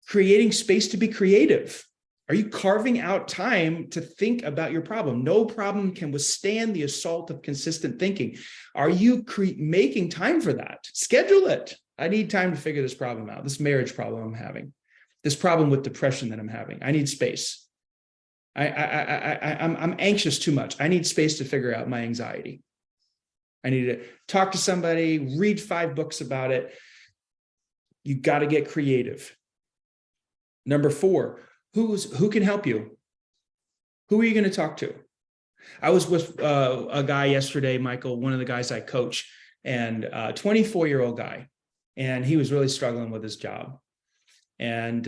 creating space to be creative? Are you carving out time to think about your problem? No problem can withstand the assault of consistent thinking. Are you making time for that? Schedule it. I need time to figure this problem out, this marriage problem I'm having, this problem with depression that I'm having. I need space. I'm anxious too much. I need space to figure out my anxiety. I need to talk to somebody, read 5 books about it. You got to get creative. Number 4, who can help you? Who are you going to talk to? I was with a guy yesterday, Michael, one of the guys I coach, and a 24-year-old guy, and he was really struggling with his job and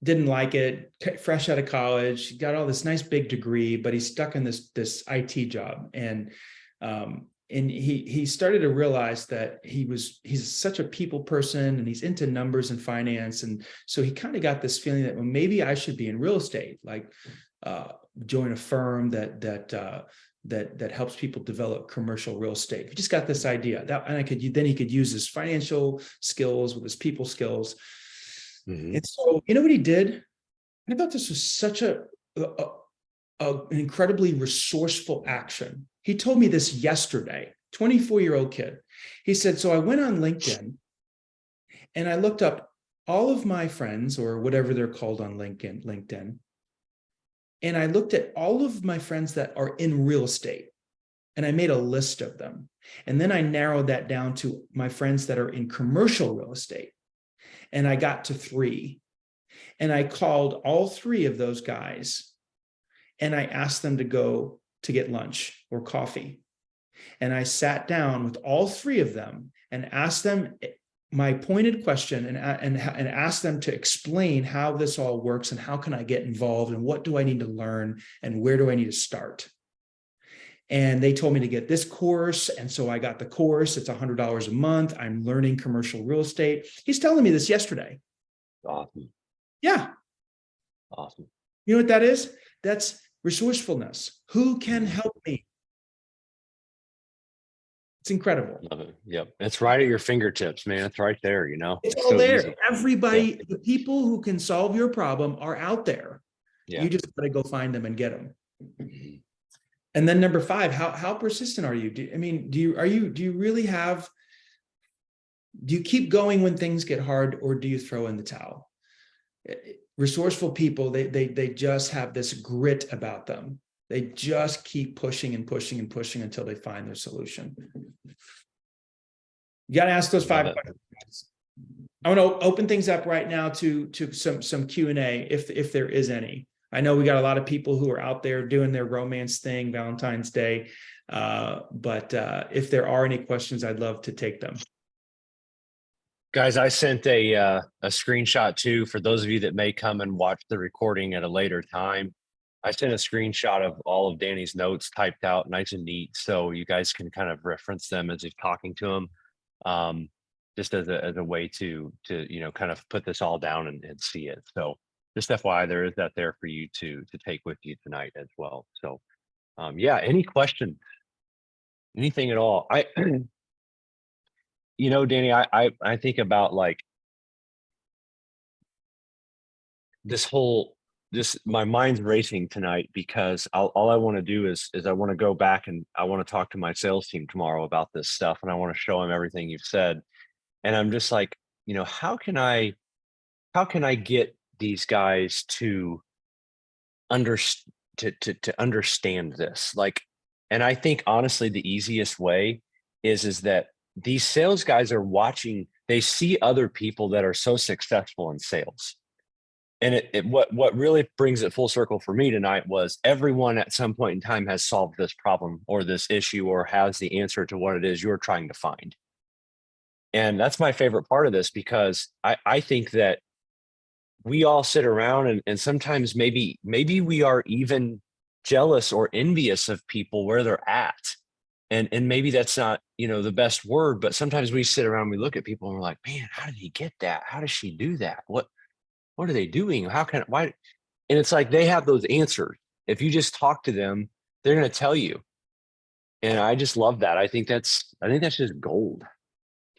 didn't like it, fresh out of college, got all this nice big degree, but he's stuck in this IT job. And he started to realize that he's such a people person and he's into numbers and finance. And so he kind of got this feeling that, well, maybe I should be in real estate, like join a firm that helps people develop commercial real estate. He just got this idea and he could use his financial skills with his people skills. Mm-hmm. And so, you know what he did? I thought this was such an incredibly resourceful action. He told me this yesterday, 24-year-old kid. He said, so I went on LinkedIn and I looked up all of my friends, or whatever they're called on LinkedIn. And I looked at all of my friends that are in real estate and I made a list of them. And then I narrowed that down to my friends that are in commercial real estate. And I got to 3. And I called all 3 of those guys and I asked them to go to get lunch or coffee. And I sat down with all three of them and asked them my pointed question, and asked them to explain how this all works and how can I get involved and what do I need to learn and where do I need to start. And they told me to get this course. And so I got the course. It's $100 a month. I'm learning commercial real estate. He's telling me this yesterday. Awesome. Yeah. Awesome. You know what that is? That's resourcefulness. Who can help me? It's incredible. Love it. Yep. It's right at your fingertips, man. It's right there, you know. It's all so there. easy. Everybody, Yeah. the people who can solve your problem are out there. Yeah. You just got to go find them and get them. Mm-hmm. And then number 5, how persistent are you? Do you really have, do you keep going when things get hard, or do you throw in the towel? Resourceful people, they just have this grit about them. They just keep pushing and pushing and pushing until they find their solution. You got to ask those 5 questions. I want to open things up right now to some Q&A if there is any. I know we got a lot of people who are out there doing their romance thing, Valentine's Day. But if there are any questions, I'd love to take them. Guys, I sent a screenshot too for those of you that may come and watch the recording at a later time. I sent a screenshot of all of Danny's notes typed out nice and neat, so you guys can kind of reference them as you're talking to him, just as a way to kind of put this all down and see it. So just FYI, there is that there for you to take with you tonight as well. So yeah, any questions, anything at all? Danny, I think about like my mind's racing tonight because all I want to do is I want to go back and I want to talk to my sales team tomorrow about this stuff, and I want to show them everything you've said. And I'm just like, how can I get these guys to understand this? Like, and I think honestly, the easiest way is that these sales guys are watching, they see other people that are so successful in sales. And what really brings it full circle for me tonight was everyone at some point in time has solved this problem or this issue or has the answer to what it is you're trying to find. And that's my favorite part of this, because I think that we all sit around and sometimes maybe we are even jealous or envious of people where they're at. And maybe that's not, the best word, but sometimes we sit around, we look at people and we're like, man, how did he get that? How does she do that? What are they doing? Why? And it's like, they have those answers. If you just talk to them, they're going to tell you. And I just love that. I think that's just gold.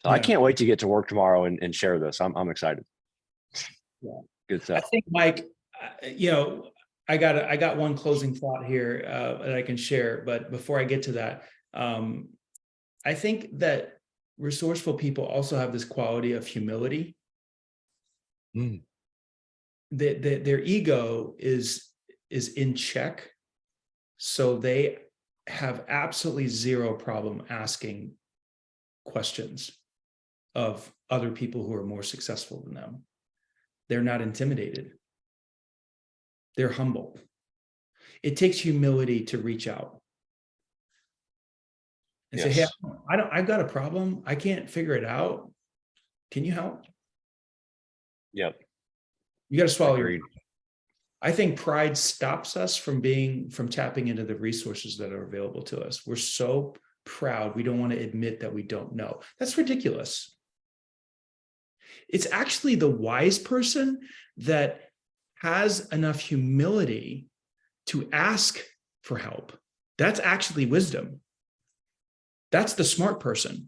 So yeah. I can't wait to get to work tomorrow and share this. I'm excited. Yeah. Good stuff. I think, Mike, I got one closing thought here that I can share, but before I get to that, I think that resourceful people also have this quality of humility. Mm. Their ego is in check, so they have absolutely zero problem asking questions of other people who are more successful than them. They're not intimidated. They're humble. It takes humility to reach out and say, hey, I've got a problem. I can't figure it out. Can you help? Yep. You got to swallow your pride. I think pride stops us from tapping into the resources that are available to us. We're so proud. We don't want to admit that we don't know. That's ridiculous. It's actually the wise person that has enough humility to ask for help. That's actually wisdom. That's the smart person.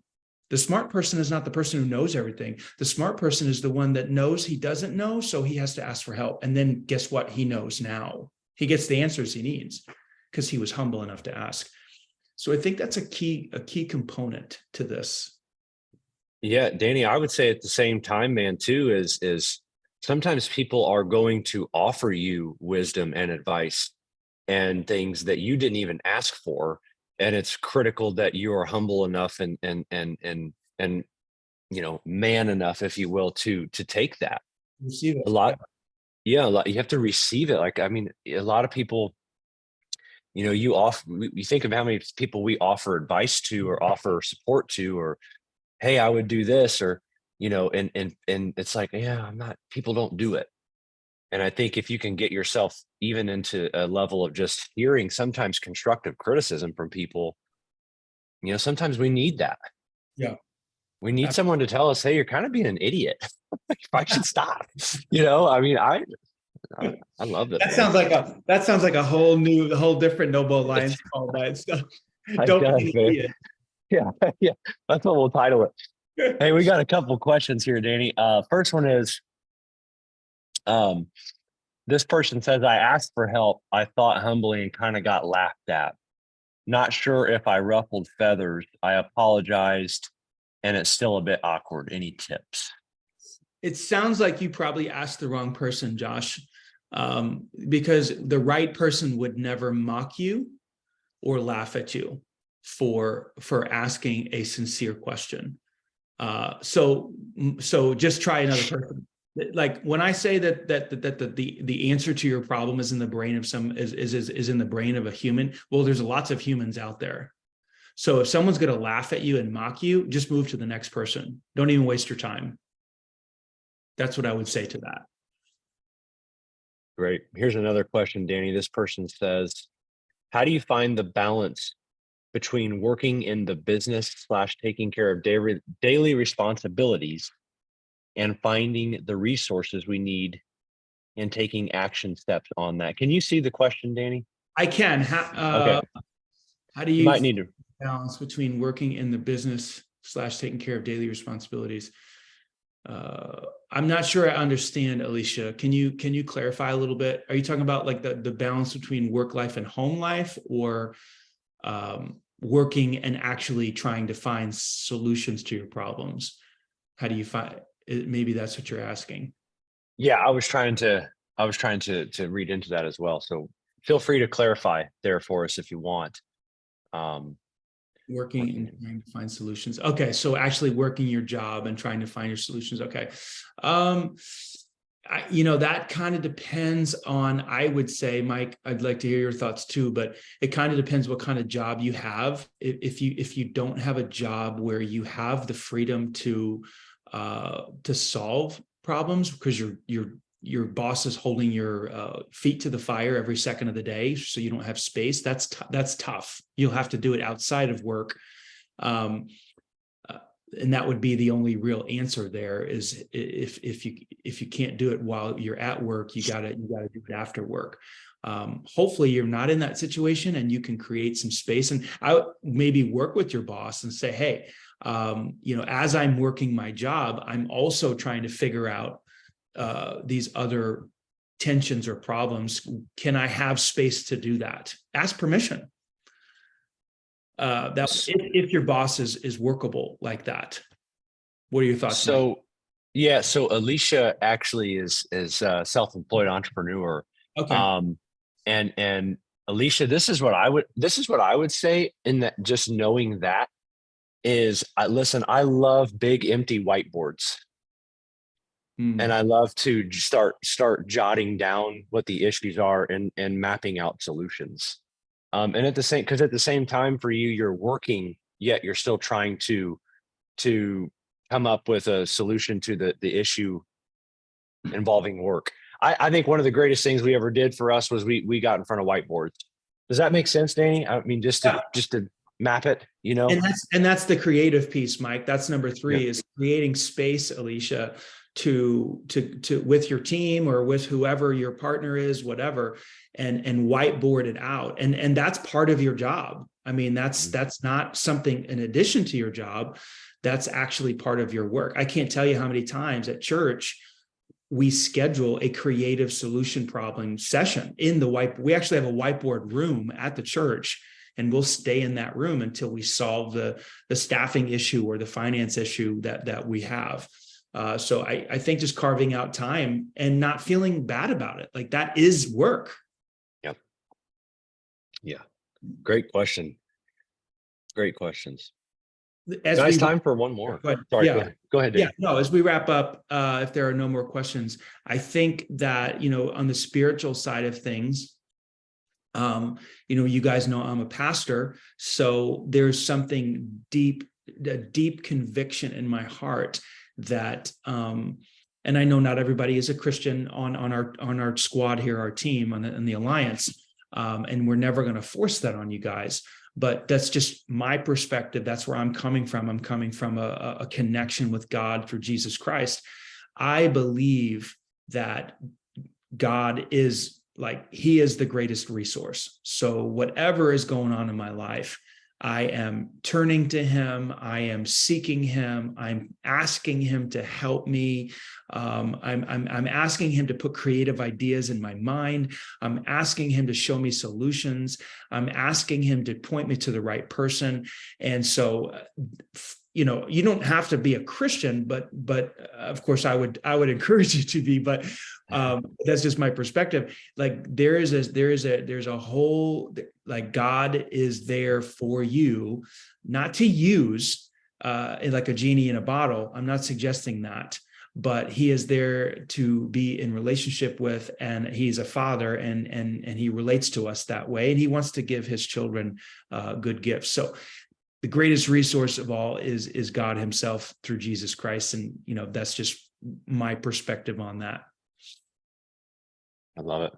The smart person is not the person who knows everything. The smart person is the one that knows he doesn't know, so he has to ask for help. And then guess what? He knows now. He gets the answers he needs because he was humble enough to ask. So I think that's a key component to this. Yeah, Danny, I would say at the same time, man, too, is sometimes people are going to offer you wisdom and advice and things that you didn't even ask for. And it's critical that you are humble enough and man enough, if you will, to take that. Receive it. A lot. You have to receive it. Like, I mean, a lot of people, you think of how many people we offer advice to or offer support to, or, hey, I would do this, or, and it's like, yeah, people don't do it. And I think if you can get yourself even into a level of just hearing sometimes constructive criticism from people, sometimes we need that. Yeah. We need someone to tell us, hey, you're kind of being an idiot. I should stop. I mean, I love it. That sounds like a whole different Noble Alliance call by itself. Don't be an Man. idiot. Yeah, yeah. That's what we'll title it. Hey, we got a couple questions here, Danny. First one is, this person says, I asked for help. I thought humbly and kind of got laughed at. Not sure if I ruffled feathers. I apologized, and it's still a bit awkward. Any tips? It sounds like you probably asked the wrong person, Josh, because the right person would never mock you or laugh at you for asking a sincere question. So just try another person. Like when I say that the answer to your problem is in the brain of is in the brain of a human. Well, there's lots of humans out there. So if someone's going to laugh at you and mock you, just move to the next person. Don't even waste your time. That's what I would say to that. Great. Here's another question, Danny. This person says, how do you find the balance between working in the business / taking care of daily responsibilities and finding the resources we need and taking action steps on that? Can you see the question, Danny? I can. Okay. How do you might need to balance between working in the business / taking care of daily responsibilities? I'm not sure I understand, Alicia. Can you clarify a little bit? Are you talking about like the balance between work life and home life, or working and actually trying to find solutions to your problems? How do you find it? Maybe that's what you're asking. Yeah, I was trying to read into that as well. So feel free to clarify there for us if you want. Working and trying to find solutions. Okay, so actually working your job and trying to find your solutions. Okay. That kind of depends on, I would say, Mike, I'd like to hear your thoughts too, but it kind of depends what kind of job you have. If you don't have a job where you have the freedom to solve problems because your boss is holding your feet to the fire every second of the day, so you don't have space, that's tough. You'll have to do it outside of work. And that would be the only real answer there, is if you can't do it while you're at work, you gotta do it after work. Hopefully you're not in that situation and you can create some space. And I would maybe work with your boss and say, hey, as I'm working my job, I'm also trying to figure out these other tensions or problems. Can I have space to do that? Ask permission. If your boss is workable like that. What are your thoughts? So, Mike? yeah. So Alicia actually is a self-employed entrepreneur. Okay. And Alicia, this is what I would say, in that, just knowing that is, listen, I love big empty whiteboards. And I love to start jotting down what the issues are and mapping out solutions. And at the same time for you, you're working, yet you're still trying to come up with a solution to the issue involving work. I think one of the greatest things we ever did for us was we got in front of whiteboards. Does that make sense, Danny? I mean, just to map it, And that's the creative piece, Mike. That's number 3, Yeah. is creating space, Alicia, to with your team or with whoever your partner is, whatever, and whiteboard it out. And that's part of your job. I mean, that's not something in addition to your job. That's actually part of your work. I can't tell you how many times at church we schedule a creative solution problem session in the we actually have a whiteboard room at the church, and we'll stay in that room until we solve the staffing issue or the finance issue that we have. So I think just carving out time and not feeling bad about it, like that is work. Yep. Yeah. Great question. Great questions. Guys, time for one more. Sorry, yeah. Go ahead, Dave. Yeah, no, as we wrap up, if there are no more questions, I think that, on the spiritual side of things, You guys know I'm a pastor, so there's something deep, a deep conviction in my heart that, and I know not everybody is a Christian on our squad here, our team on the Alliance, and we're never going to force that on you guys. But that's just my perspective. That's where I'm coming from. I'm coming from a connection with God through Jesus Christ. I believe that God is he is the greatest resource. So whatever is going on in my life, I am turning to him. I am seeking him. I'm asking him to help me. I'm asking him to put creative ideas in my mind. I'm asking him to show me solutions. I'm asking him to point me to the right person. And so, you don't have to be a Christian, but of course I would encourage you to be, but that's just my perspective. There's a whole, God is there for you, not to use like a genie in a bottle. I'm not suggesting that, but he is there to be in relationship with, and he's a father, and he relates to us that way, and he wants to give his children good gifts. So the greatest resource of all is God himself through Jesus Christ. And, that's just my perspective on that. I love it.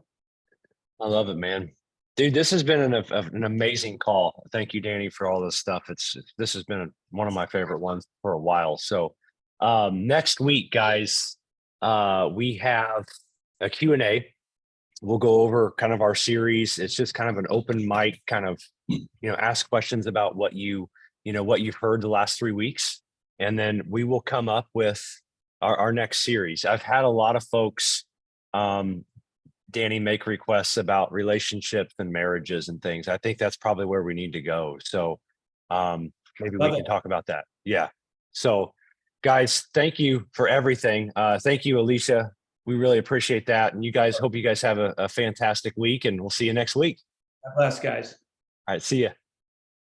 I love it, man. Dude, this has been an amazing call. Thank you, Danny, for all this stuff. This has been one of my favorite ones for a while. So next week, guys, we have a Q&A. We'll go over kind of our series. It's just kind of an open mic, kind of, ask questions about what you've heard the last 3 weeks. And then we will come up with our next series. I've had a lot of folks, Danny, make requests about relationships and marriages and things. I think that's probably where we need to go. So maybe we can talk about that. Yeah. So guys, thank you for everything. Thank you, Alicia. We really appreciate that. And you guys, hope you guys have a fantastic week, and we'll see you next week. God bless, guys. All right. See ya.